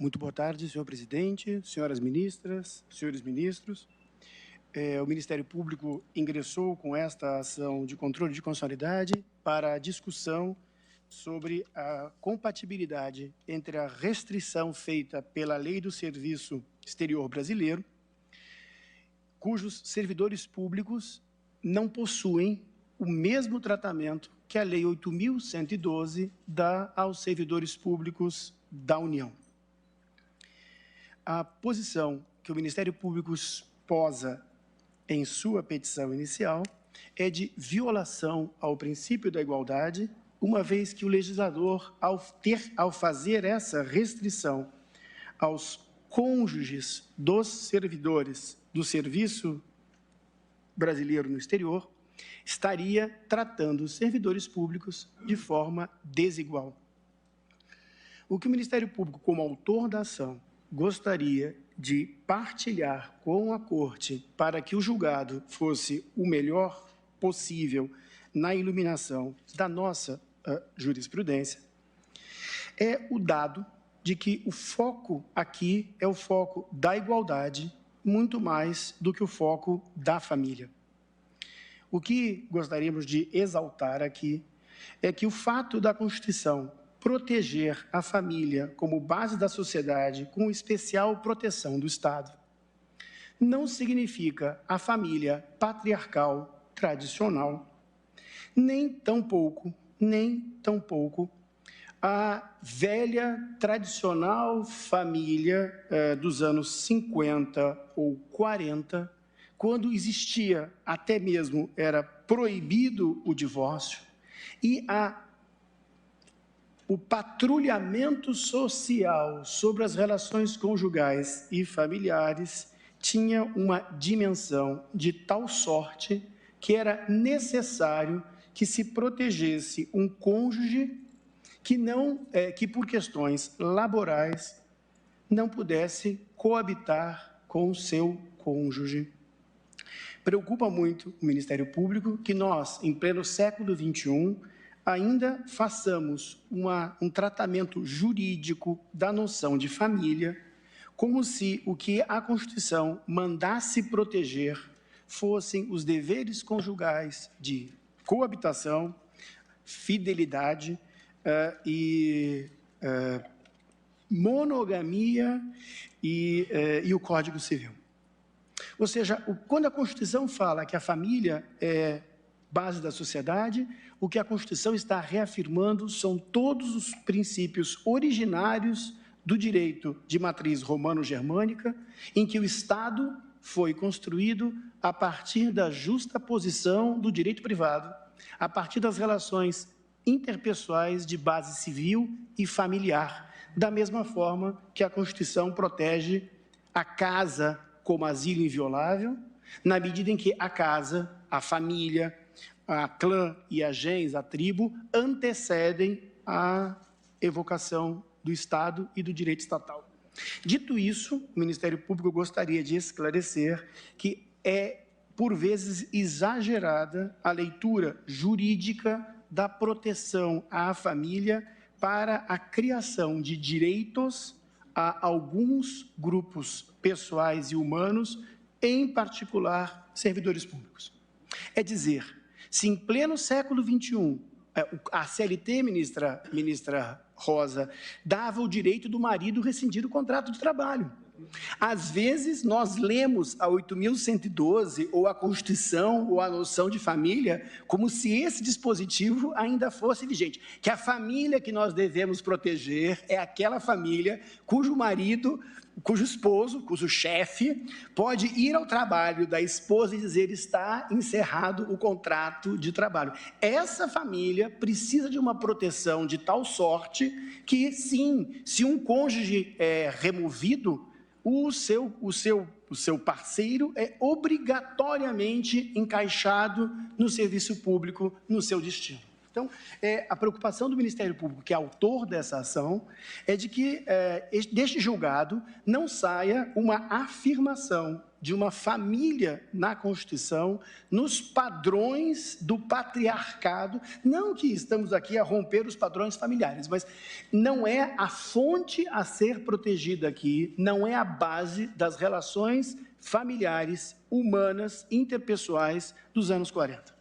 Muito boa tarde, senhor presidente, senhoras ministras, senhores ministros. O Ministério Público ingressou com esta ação de controle de constitucionalidade para a discussão sobre a compatibilidade entre a restrição feita pela Lei do Serviço Exterior Brasileiro, cujos servidores públicos não possuem o mesmo tratamento que a Lei 8.112 dá aos servidores públicos da União. A posição que o Ministério Público exposa em sua petição inicial é de violação ao princípio da igualdade, uma vez que o legislador, ao fazer essa restrição aos cônjuges dos servidores do Serviço Brasileiro no exterior, estaria tratando os servidores públicos de forma desigual. O que o Ministério Público, como autor da ação, gostaria de partilhar com a Corte para que o julgado fosse o melhor possível na iluminação da nossa jurisprudência, é o dado de que o foco aqui é o foco da igualdade, muito mais do que o foco da família. O que gostaríamos de exaltar aqui é que o fato da Constituição proteger a família como base da sociedade, com especial proteção do Estado, não significa a família patriarcal tradicional, nem tampouco a velha, tradicional família dos anos 50 ou 40, quando existia, até mesmo era proibido o divórcio, e o patrulhamento social sobre as relações conjugais e familiares tinha uma dimensão de tal sorte que era necessário que se protegesse um cônjuge que por questões laborais não pudesse coabitar com o seu cônjuge. Preocupa muito o Ministério Público que nós, em pleno século XXI, ainda façamos um tratamento jurídico da noção de família, como se o que a Constituição mandasse proteger fossem os deveres conjugais de coabitação, fidelidade e monogamia e o Código Civil. Ou seja, quando a Constituição fala que a família é base da sociedade, o que a Constituição está reafirmando são todos os princípios originários do direito de matriz romano-germânica, em que o Estado foi construído a partir da justa posição do direito privado, a partir das relações interpessoais de base civil e familiar, da mesma forma que a Constituição protege a casa como asilo inviolável, na medida em que a casa, a família, a clã e a gens, a tribo, antecedem a evocação do Estado e do direito estatal. Dito isso, o Ministério Público gostaria de esclarecer que é, por vezes, exagerada a leitura jurídica da proteção à família para a criação de direitos a alguns grupos pessoais e humanos, em particular servidores públicos. É dizer, se em pleno século XXI, a CLT, ministra Rosa, dava o direito do marido rescindir o contrato de trabalho. Às vezes, nós lemos a 8.112, ou a Constituição, ou a noção de família, como se esse dispositivo ainda fosse vigente. Que a família que nós devemos proteger é aquela família cujo marido, cujo esposo, cujo chefe, pode ir ao trabalho da esposa e dizer está encerrado o contrato de trabalho. Essa família precisa de uma proteção de tal sorte que, sim, se um cônjuge é removido, o seu parceiro é obrigatoriamente encaixado no serviço público, no seu destino. Então, a preocupação do Ministério Público, que é autor dessa ação, é de que deste julgado não saia uma afirmação de uma família na Constituição, nos padrões do patriarcado, não que estamos aqui a romper os padrões familiares, mas não é a fonte a ser protegida aqui, não é a base das relações familiares, humanas, interpessoais dos anos 40.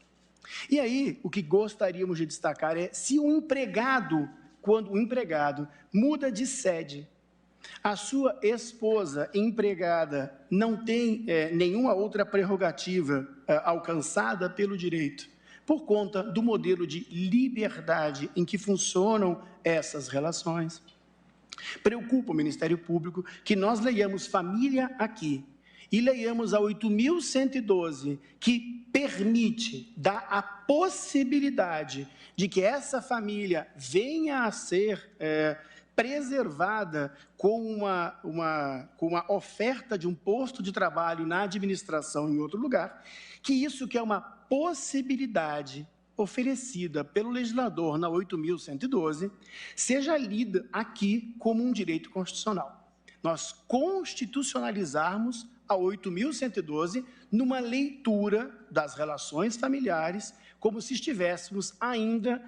E aí, o que gostaríamos de destacar é se o empregado, quando o empregado muda de sede, a sua esposa empregada não tem nenhuma outra prerrogativa alcançada pelo direito, por conta do modelo de liberdade em que funcionam essas relações. Preocupa o Ministério Público que nós leiamos família aqui e leiamos a 8.112, que permite, dá a possibilidade de que essa família venha a ser preservada com uma oferta de um posto de trabalho na administração em outro lugar, que isso que é uma possibilidade oferecida pelo legislador na 8.112, seja lida aqui como um direito constitucional. Nós constitucionalizarmos a 8.112 numa leitura das relações familiares, como se estivéssemos ainda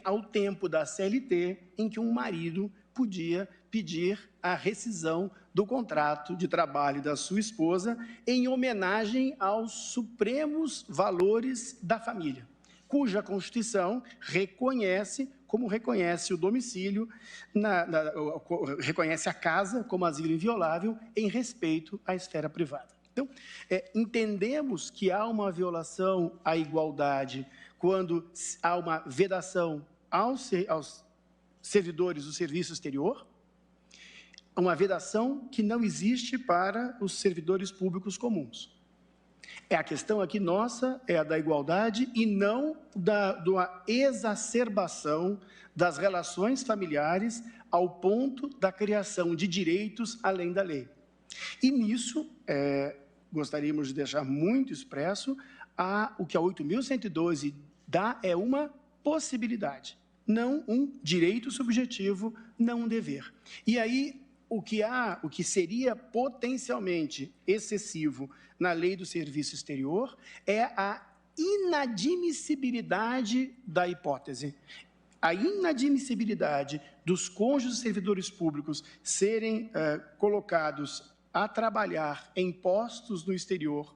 ao tempo da CLT, em que um marido podia pedir a rescisão do contrato de trabalho da sua esposa em homenagem aos supremos valores da família, cuja Constituição reconhece, como reconhece o domicílio, reconhece a casa como asilo inviolável em respeito à esfera privada. Então, entendemos que há uma violação à igualdade quando há uma vedação aos servidores do serviço exterior, uma vedação que não existe para os servidores públicos comuns. A questão aqui nossa é a da igualdade e não da exacerbação das relações familiares ao ponto da criação de direitos além da lei. E nisso, gostaríamos de deixar muito expresso, o que a 8.112 dá é uma possibilidade, não um direito subjetivo, não um dever. E aí, o que seria potencialmente excessivo na lei do serviço exterior é a inadmissibilidade da hipótese. A inadmissibilidade dos cônjuges servidores públicos serem colocados a trabalhar em postos no exterior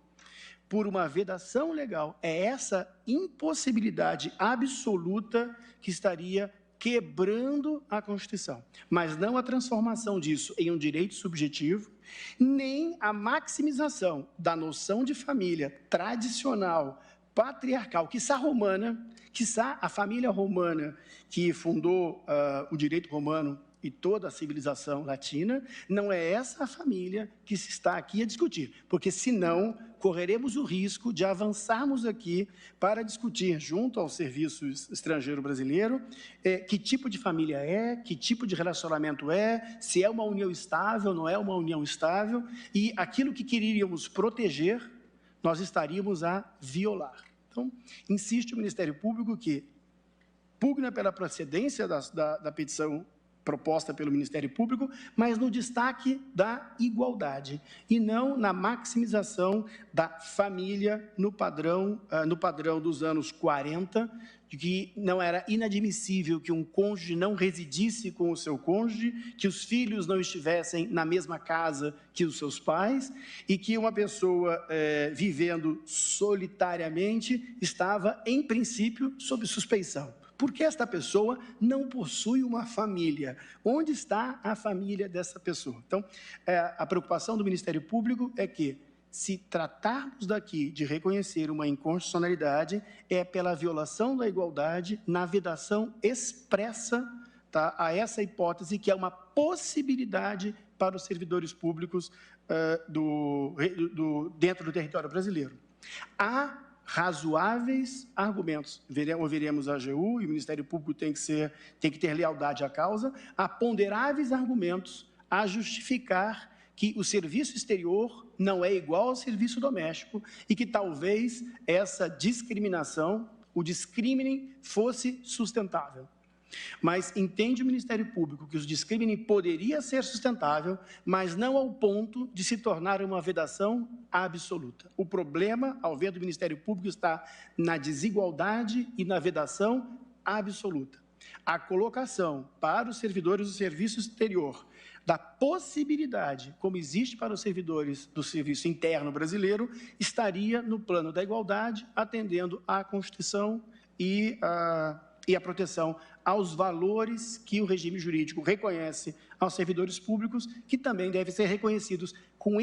por uma vedação legal, é essa impossibilidade absoluta que estaria quebrando a Constituição, mas não a transformação disso em um direito subjetivo, nem a maximização da noção de família tradicional, patriarcal, quiçá romana, quiçá a família romana que fundou o direito romano e toda a civilização latina, não é essa a família que se está aqui a discutir, porque senão correremos o risco de avançarmos aqui para discutir junto ao Serviço Estrangeiro Brasileiro que tipo de família que tipo de relacionamento se é uma união estável, não é uma união estável, e aquilo que queríamos proteger, nós estaríamos a violar. Então, insiste o Ministério Público que pugna pela procedência da petição proposta pelo Ministério Público, mas no destaque da igualdade e não na maximização da família no padrão dos anos 40, de que não era inadmissível que um cônjuge não residisse com o seu cônjuge, que os filhos não estivessem na mesma casa que os seus pais e que uma pessoa vivendo solitariamente estava, em princípio, sob suspeição. Porque esta pessoa não possui uma família. Onde está a família dessa pessoa? Então, a preocupação do Ministério Público é que, se tratarmos daqui de reconhecer uma inconstitucionalidade, é pela violação da igualdade na vedação expressa a essa hipótese, que é uma possibilidade para os servidores públicos dentro do território brasileiro. Há razoáveis argumentos, ouviremos a AGU e o Ministério Público tem que ter lealdade à causa, há ponderáveis argumentos a justificar que o serviço exterior não é igual ao serviço doméstico e que talvez essa discriminação o discrimine fosse sustentável. Mas entende o Ministério Público que o discrimine poderia ser sustentável, mas não ao ponto de se tornar uma vedação absoluta. O problema, ao ver do Ministério Público, está na desigualdade e na vedação absoluta. A colocação para os servidores do serviço exterior da possibilidade, como existe para os servidores do serviço interno brasileiro, estaria no plano da igualdade, atendendo à Constituição e a proteção aos valores que o regime jurídico reconhece aos servidores públicos, que também devem ser reconhecidos com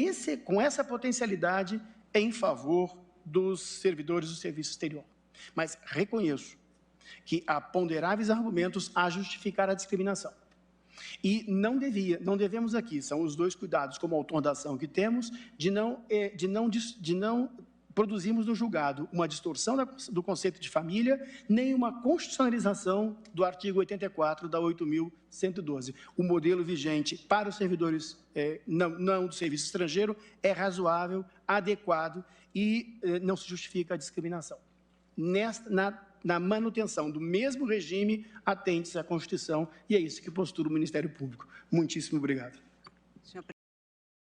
essa potencialidade em favor dos servidores do serviço exterior. Mas reconheço que há ponderáveis argumentos a justificar a discriminação. E não devemos aqui, são os dois cuidados como autor da ação que temos, de não produzimos no julgado uma distorção do conceito de família, nem uma constitucionalização do artigo 84 da 8.112. O modelo vigente para os servidores não do serviço estrangeiro é razoável, adequado e não se justifica a discriminação. Na manutenção do mesmo regime, atende-se à Constituição, e é isso que postura o Ministério Público. Muitíssimo obrigado.